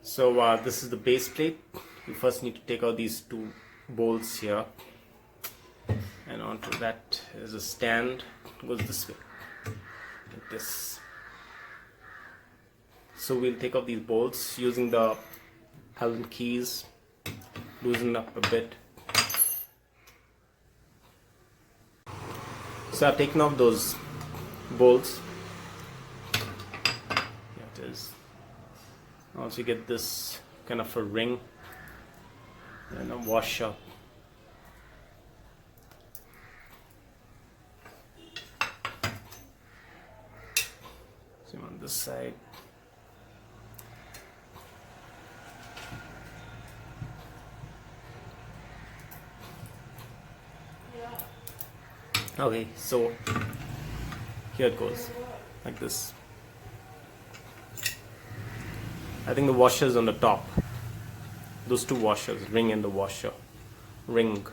So this is the base plate. You first need to take out these two bolts here, and onto that is a stand. It goes this way, like this. So we'll take out these bolts using the Allen keys, loosen up a bit. So I've taken off those bolts. Here it is. Also you get this kind of a ring and a washer. Same on this side. Okay, so here it goes, like this. I think the washer is on the top. Those two washers, ring and the washer. Ring.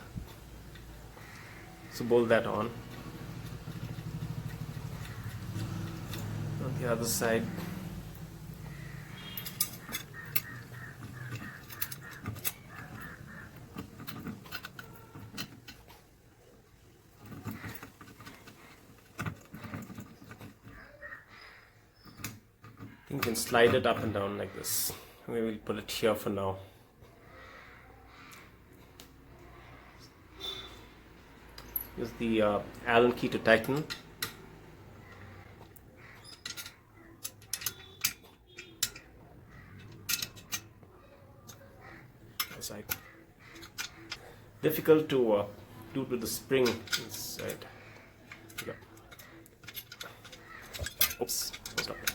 So bolt that on. On the other side. You can slide it up and down like this. We will put it here for now. Use the Allen key to tighten. It's like difficult to do with the spring inside. Oops, stop it.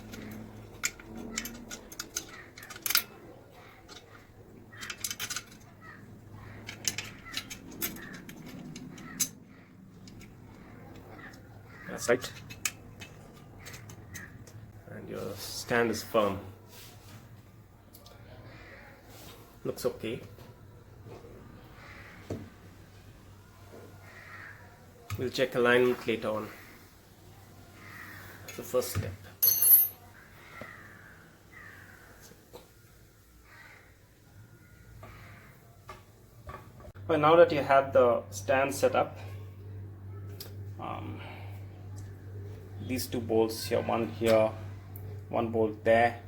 That's right. And your stand is firm. Looks okay. We'll check alignment later on. That's the first step. Well, now that you have the stand set up, these two bolts here, one bolt there.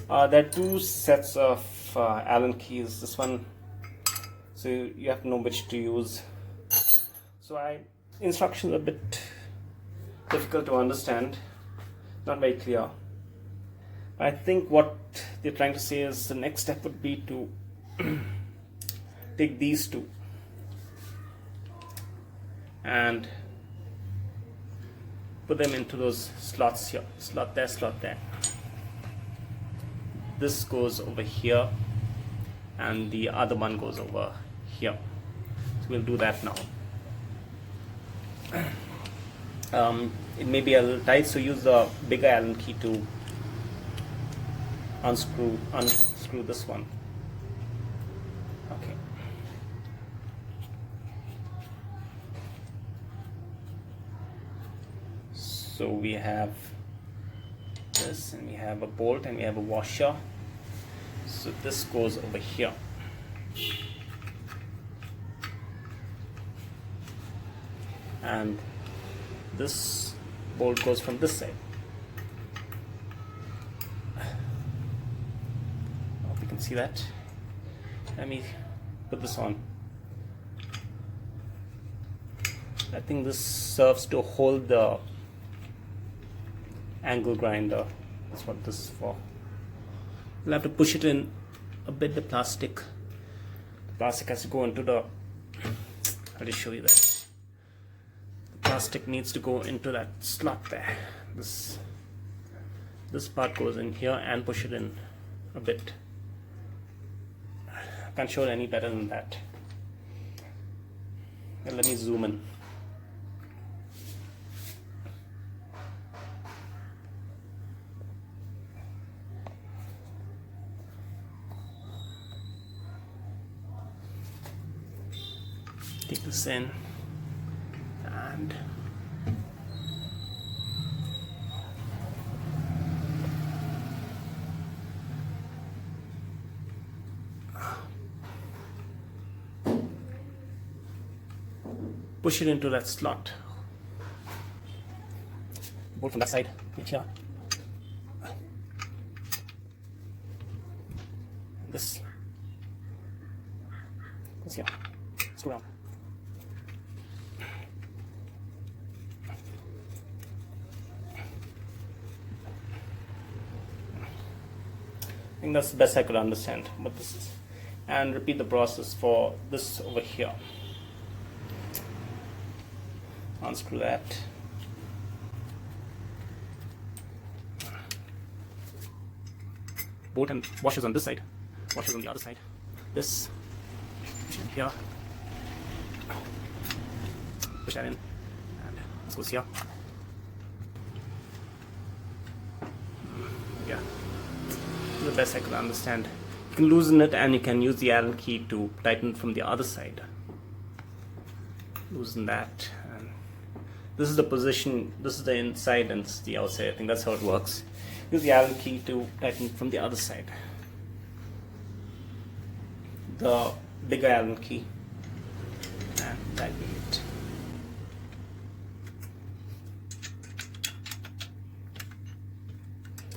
There are two sets of Allen keys. This one, so you have to know which to use. So instructions are a bit difficult to understand, not very clear. I think what they're trying to say is the next step would be to take these two and put them into those slots here, slot there, slot there. This goes over here and the other one goes over here. So we'll do that now. It may be a little tight, so use the bigger Allen key to unscrew this one. Okay. So we have this, and we have a bolt, and we have a washer. So this goes over here. And this bolt goes from this side. I hope you can see that. Let me put this on. I think this serves to hold the angle grinder. That's what this is for. We'll have to push it in a bit, the plastic. The plastic has to go into the, I'll just show you that. The plastic needs to go into that slot there. This part goes in here, and push it in a bit. I can't show it any better than that. And let me zoom in. Take this in and push it into that slot. Bolt from that side, right here. This goes here. Screw down. I think that's the best I could understand what this is. And repeat the process for this over here. Unscrew that. Bolt and washers on this side, washers on the other side. This, push in here, push that in, and this goes here. Yeah, this is the best I could understand. You can loosen it and you can use the Allen key to tighten it from the other side. Loosen that, and this is the position, this is the inside and this is the outside. I think that's how it works. Use the Allen key to tighten it from the other side. The bigger Allen key, and tighten it.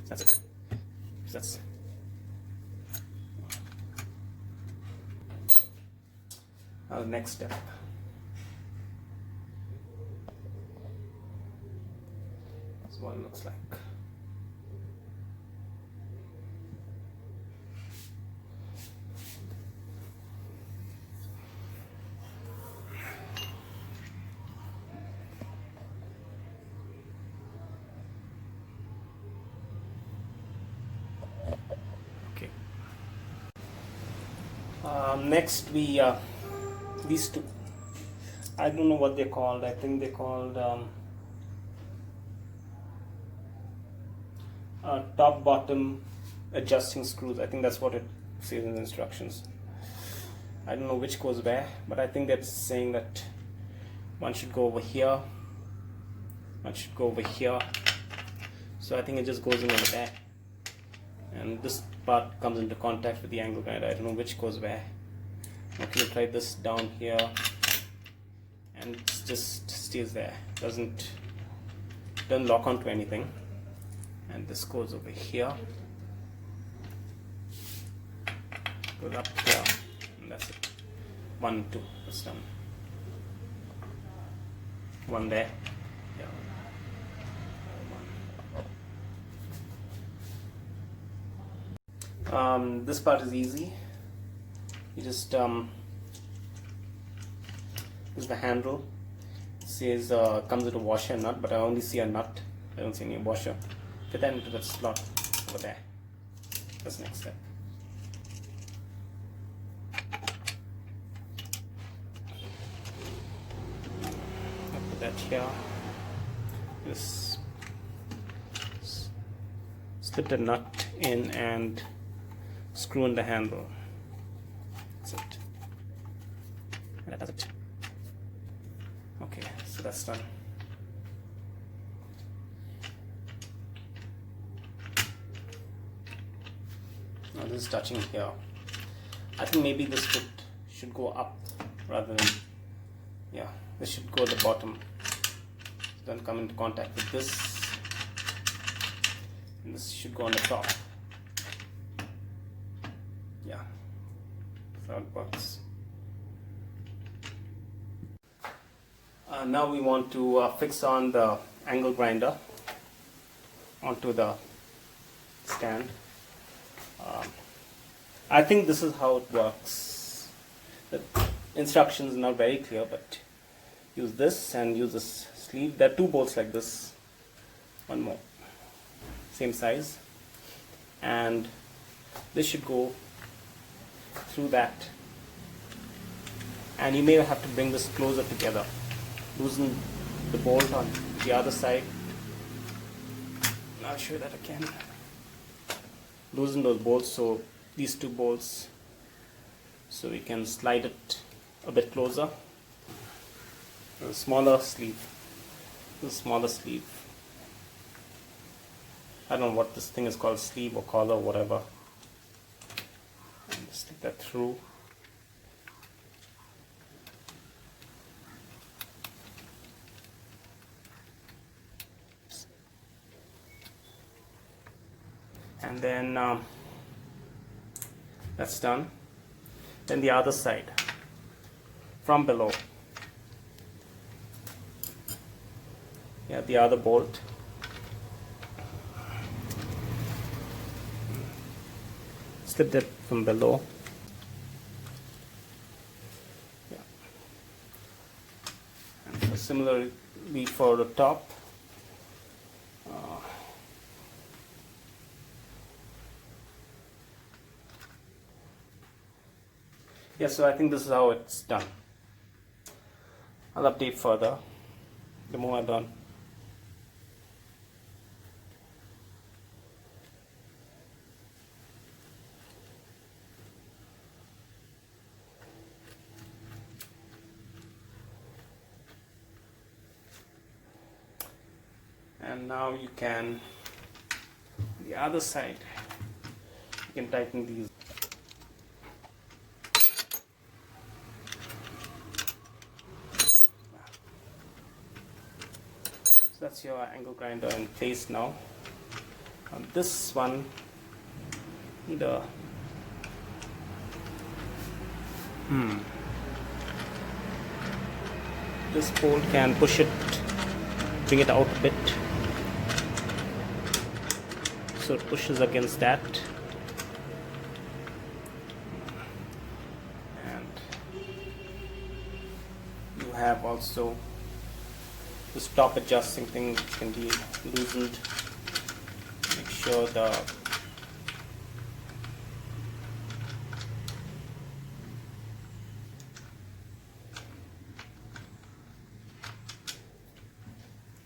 That's it. That's the next step. That's what it looks like. Okay. Next we these two. I don't know what they're called. I think they're called top bottom adjusting screws. I think that's what it says in the instructions. I don't know which goes where, but I think that's saying that one should go over here, one should go over here. So I think it just goes in over there, and this part comes into contact with the angle grinder. I don't know which goes where. Okay, we'll try this down here, and it just stays there. Doesn't lock onto anything. And this goes over here, goes up here, and that's it. 1, 2, that's done. One there. Yeah. This part is easy. You just this is the handle. It says comes with a washer and nut, but I only see a nut. I don't see any washer. Fit that into that slot over there. That's the next step. I'll put that here. Just slip the nut in and screw in the handle. That's it. And that does it. Okay, so that's done. Now this is touching here. I think maybe this should go up rather than, yeah, this should go at the bottom. Then come into contact with this, and this should go on the top. Yeah, that's how it works. Now we want to fix on the angle grinder onto the stand. I think this is how it works. The instructions are not very clear, but use this and use this sleeve. There are two bolts like this, one more, same size, and this should go through that, and you may have to bring this closer together. Loosen the bolt on the other side. I'll show you that again. Loosen those bolts, so these two bolts, so we can slide it a bit closer. A smaller sleeve. A smaller sleeve. I don't know what this thing is called, sleeve or collar or whatever. And just stick that through. And then that's done. Then the other side from below, yeah, the other bolt. Slip it from below. Yeah. And similarly for the top. Yeah, so I think this is how it's done. I'll update further the more I'm done. And now you can, the other side, you can tighten these. So that's your angle grinder in place now. On this one, need a this bolt can push it, bring it out a bit, so it pushes against that, and you have also the stop adjusting thing which can be loosened. Make sure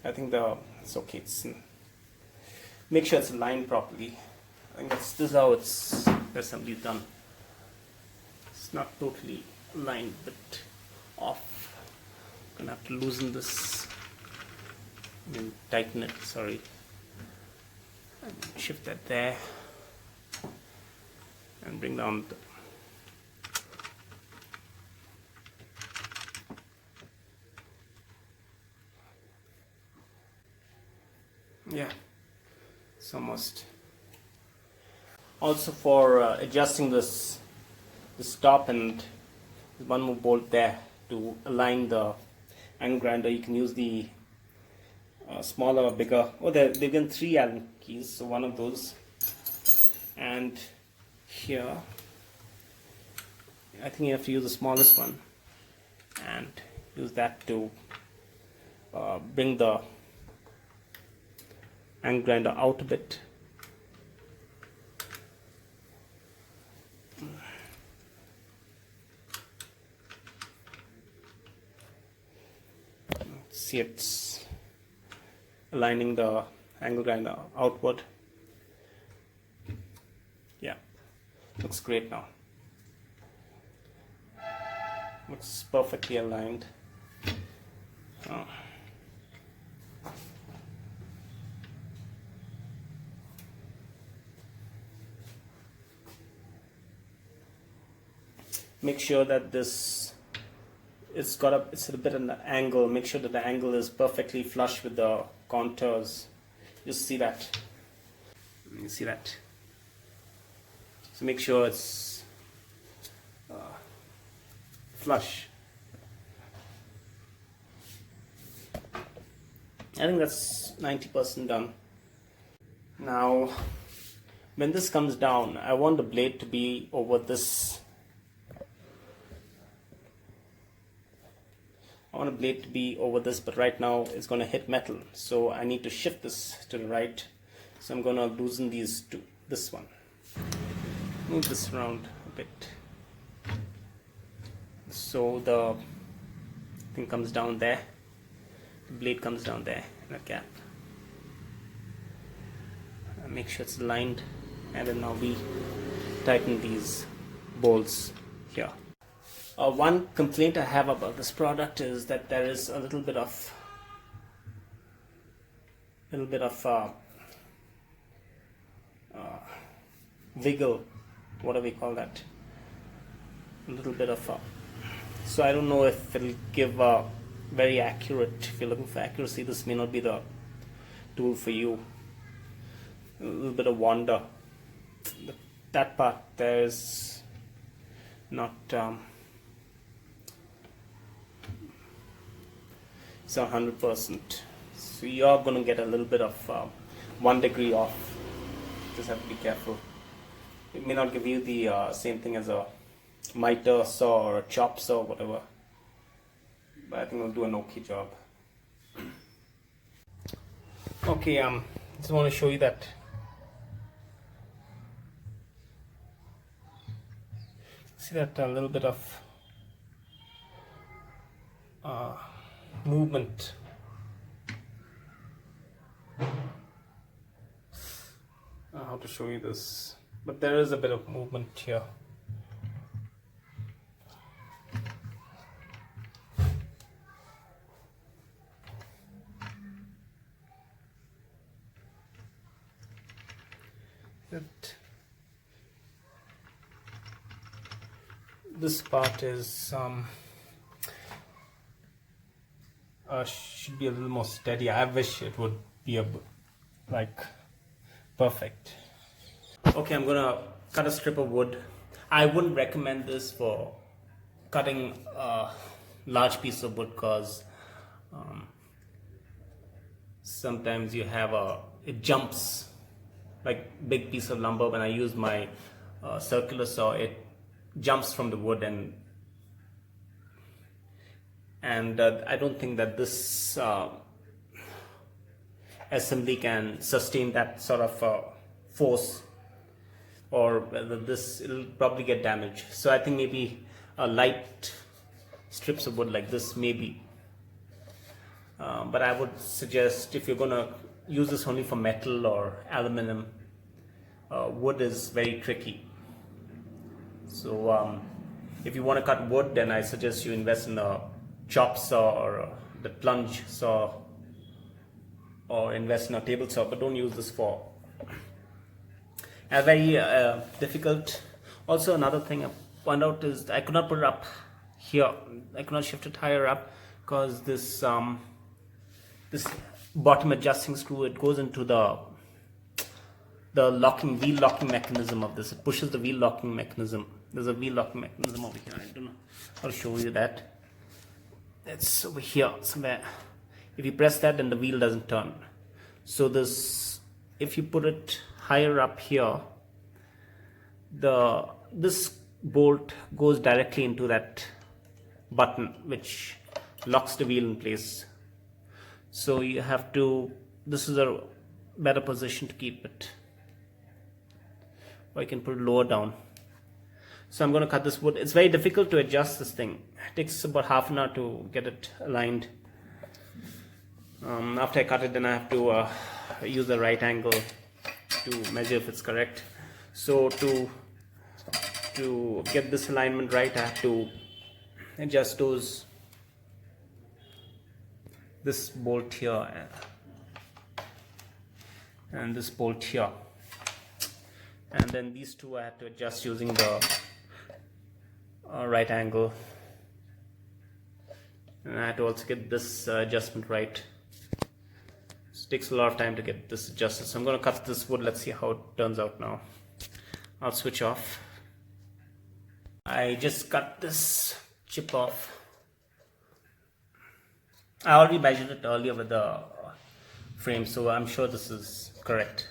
I think it's okay. Make sure it's aligned properly. I think this is how it's assembly done. It's not totally aligned, but off. I'm gonna have to loosen this. Tighten it. Sorry. And shift that there, and bring down the. Yeah, it's almost. Also for adjusting this top, and there's one more bolt there to align the angle grinder. You can use the smaller or bigger. Oh, they've given 3 Allen keys, so one of those. And here, I think you have to use the smallest one, and use that to bring the angle grinder out a bit. See, it's aligning the angle grinder outward. Yeah, looks great now. Looks perfectly aligned. Make sure that it's at a bit of an angle. Make sure that the angle is perfectly flush with the contours. You see that. You see that. So make sure it's flush. I think that's 90% done. Now, when this comes down, I want the blade to be over this. I want a blade to be over this, but right now it's going to hit metal, so I need to shift this to the right. So I'm going to loosen these two. This one, move this around a bit, so the thing comes down there, the blade comes down there in a gap. Make sure it's aligned, and then now we tighten these bolts here. One complaint I have about this product is that there is a little bit of wiggle, what do we call that? A little bit of so I don't know if it'll give very accurate. If you're looking for accuracy, this may not be the tool for you. A little bit of wander. that part there is not it's 100%, so you're going to get a little bit of 1 degree off. Just have to be careful. It may not give you the same thing as a miter saw or a chop saw, whatever, but I think it'll do an okay job. Okay, just want to show you that see that a little bit of movement. How to show you this, but there is a bit of movement here. This part is should be a little more steady. I wish it would be like perfect. Okay, I'm gonna cut a strip of wood. I wouldn't recommend this for cutting a large piece of wood because sometimes you have it jumps like big piece of lumber. When I use my circular saw, it jumps from the wood, and I don't think that this assembly can sustain that sort of force, or this it'll probably get damaged. So I think maybe light strips of wood like this maybe, but I would suggest if you're gonna use this only for metal or aluminum, wood is very tricky. So if you want to cut wood, then I suggest you invest in a chop saw or the plunge saw, or invest in a table saw, but don't use this for very difficult. Also, another thing I found out is I could not put it up here. I could not shift it higher up because this this bottom adjusting screw, it goes into the wheel locking mechanism of this. It pushes the wheel locking mechanism. There's a wheel locking mechanism over here. I don't know. I'll show you that. It's over here somewhere. If you press that, then the wheel doesn't turn. So this, if you put it higher up here, this bolt goes directly into that button which locks the wheel in place. So you have to, this is a better position to keep it, or you can put it lower down. So I'm going to cut this wood. It's very difficult to adjust this thing. It takes about half an hour to get it aligned. After I cut it, then I have to use the right angle to measure if it's correct. So to get this alignment right, I have to adjust this bolt here and this bolt here, and then these two I have to adjust using the right angle, and I have to also get this adjustment right. It takes a lot of time to get this adjusted. So I'm going to cut this wood. Let's see how it turns out now. I'll switch off. I just cut this chip off. I already measured it earlier with the frame, so I'm sure this is correct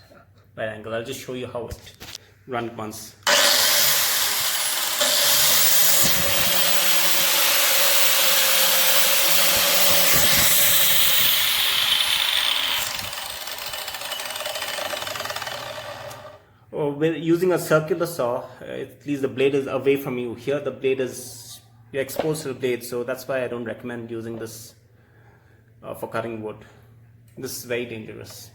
right angle. I'll just show you how it runs once. With using a circular saw, at least the blade is away from you. Here the blade is, you're exposed to the blade, so that's why I don't recommend using this for cutting wood. This is very dangerous.